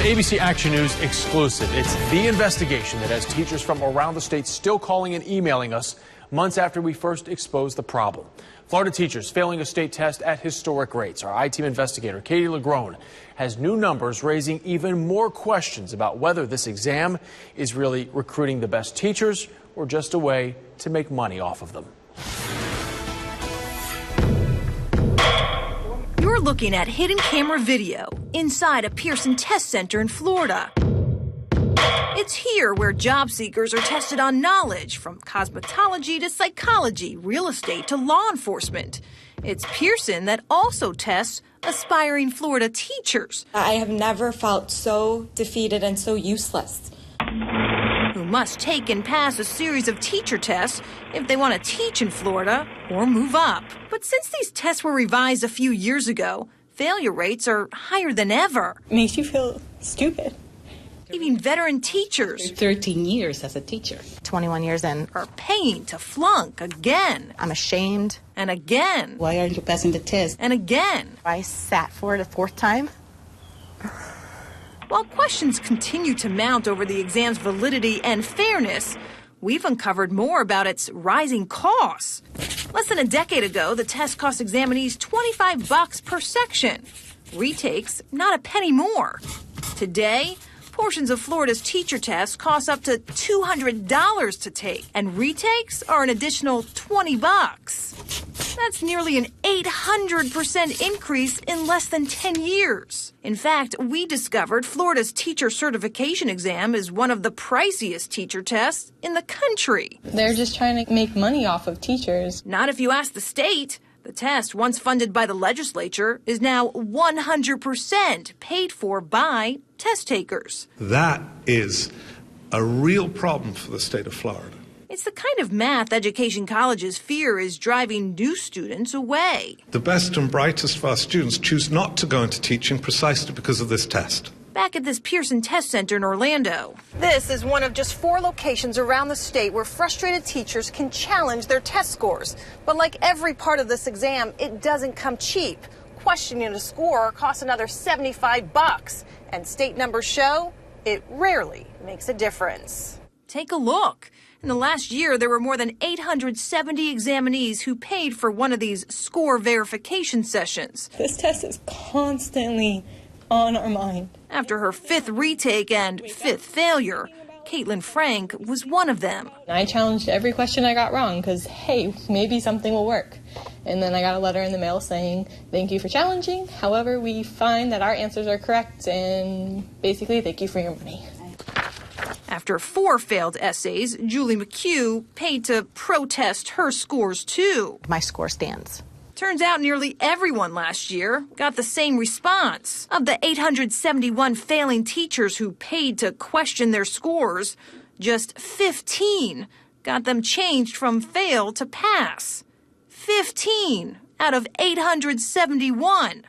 ABC Action News exclusive. It's the investigation that has teachers from around the state still calling and emailing us months after we first exposed the problem. Florida teachers failing a state test at historic rates. Our I-Team investigator, Katie LaGrone, has new numbers raising even more questions about whether this exam is really recruiting the best teachers or just a way to make money off of them. You're looking at hidden camera video inside a Pearson test center in Florida. It's here where job seekers are tested on knowledge, from cosmetology to psychology, real estate to law enforcement. It's Pearson that also tests aspiring Florida teachers. I have never felt so defeated and so useless. Who must take and pass a series of teacher tests if they want to teach in Florida or move up. But since these tests were revised a few years ago, failure rates are higher than ever. It makes you feel stupid. Even veteran teachers 13 years as a teacher. 21 years in. are paying to flunk again I'm ashamed. and again Why aren't you passing the test? and again. I sat for it a fourth time. While questions continue to mount over the exam's validity and fairness, we've uncovered more about its rising costs. Less than a decade ago, the test cost examinees $25 per section. Retakes, not a penny more. Today, portions of Florida's teacher tests cost up to $200 to take, and retakes are an additional $20. That's nearly an 800% increase in less than 10 years. In fact, we discovered Florida's teacher certification exam is one of the priciest teacher tests in the country. They're just trying to make money off of teachers. Not if you ask the state. The test, once funded by the legislature, is now 100% paid for by test takers. That is a real problem for the state of Florida. It's the kind of math education colleges fear is driving new students away. The best and brightest of our students choose not to go into teaching precisely because of this test. Back at this Pearson Test Center in Orlando. This is one of just 4 locations around the state where frustrated teachers can challenge their test scores. But like every part of this exam, it doesn't come cheap. Questioning a score costs another $75, and state numbers show it rarely makes a difference. Take a look. In the last year, there were more than 870 examinees who paid for one of these score verification sessions. This test is constantly on our mind. After her 5th retake and 5th failure, Caitlin Frank was one of them. I challenged every question I got wrong because, hey, maybe something will work. And then I got a letter in the mail saying, thank you for challenging. However, we find that our answers are correct and basically thank you for your money. After 4 failed essays, Julie McHugh paid to protest her scores too. My score stands. Turns out nearly everyone last year got the same response. Of the 871 failing teachers who paid to question their scores, just 15 got them changed from fail to pass. 15 out of 871.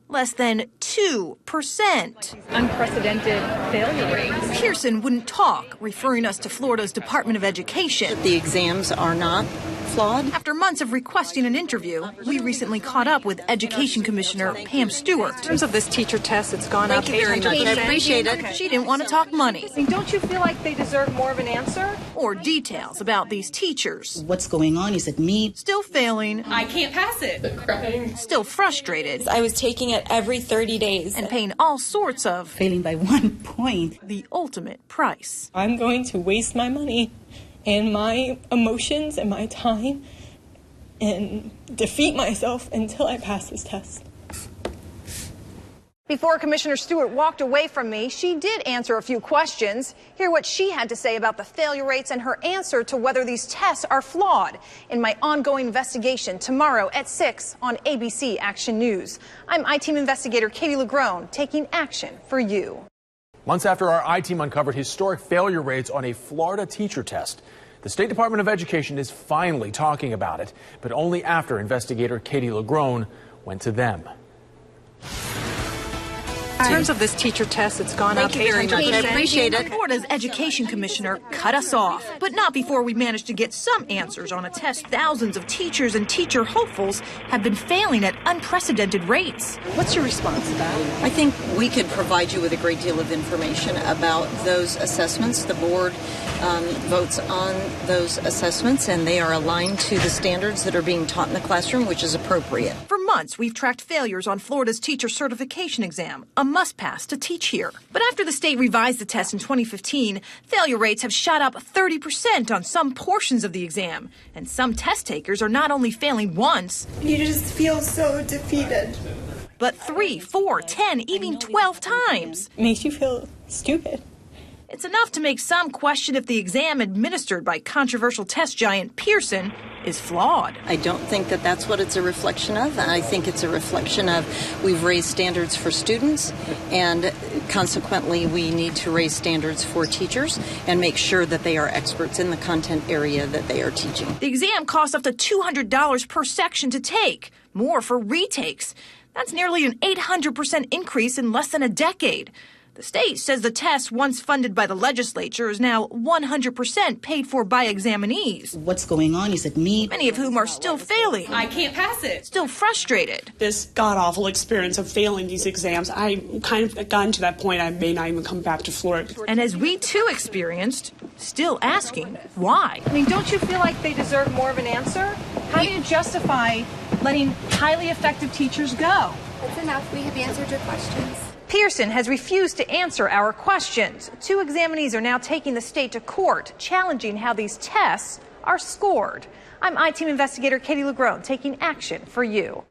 Less than 2%. Unprecedented failure rates. Pearson wouldn't talk, referring us to Florida's Department of Education. The exams are not flawed. After months of requesting an interview, we recently caught up with Education Commissioner Pam Stewart. In terms of this teacher test, it's gone up 800%. I appreciate it. She didn't want to talk money Don't you feel like they deserve more of an answer? or details about these teachers. What's going on? Is it me? Still failing, I can't pass it. still frustrated, I was taking it every 30 days. and paying all sorts of Failing by 1 point. the ultimate price. I'm going to waste my money and my emotions and my time and defeat myself until I pass this test. Before Commissioner Stewart walked away from me, she did answer a few questions. Hear what she had to say about the failure rates and her answer to whether these tests are flawed in my ongoing investigation tomorrow at 6 on ABC Action News. I'm I-Team investigator Katie LaGrone, taking action for you. Months after our I-Team uncovered historic failure rates on a Florida teacher test, the State Department of Education is finally talking about it, but only after investigator Katie LaGrone went to them. In terms of this teacher test, it's gone up 800%. Thank you very much. I appreciate it. Florida's education commissioner cut us off, but not before we managed to get some answers on a test thousands of teachers and teacher hopefuls have been failing at unprecedented rates. What's your response to that? I think we could provide you with a great deal of information about those assessments. The board votes on those assessments, and they are aligned to the standards that are being taught in the classroom, which is appropriate. For months, we've tracked failures on Florida's teacher certification exam, a must-pass to teach here. But after the state revised the test in 2015, failure rates have shot up 30% on some portions of the exam. And some test takers are not only failing once, you just feel so defeated, but 3, 4, 10, even 12 times. It makes you feel stupid. It's enough to make some question if the exam administered by controversial test giant Pearson is flawed. I don't think that that's what it's a reflection of. I think it's a reflection of we've raised standards for students, and consequently we need to raise standards for teachers and make sure that they are experts in the content area that they are teaching. The exam costs up to $200 per section to take, more for retakes. That's nearly an 800% increase in less than a decade. The state says the test, once funded by the legislature, is now 100% paid for by examinees. What's going on? Is it me? Many of whom are still failing. I can't pass it. Still frustrated. this god-awful experience of failing these exams. I kind of gotten to that point I may not even come back to Florida. And as we too experienced, still asking why. I mean, don't you feel like they deserve more of an answer? How do you justify letting highly effective teachers go? That's enough. We have answered your questions. Pearson has refused to answer our questions. 2 examinees are now taking the state to court, challenging how these tests are scored. I'm I-Team investigator Katie Legrone, taking action for you.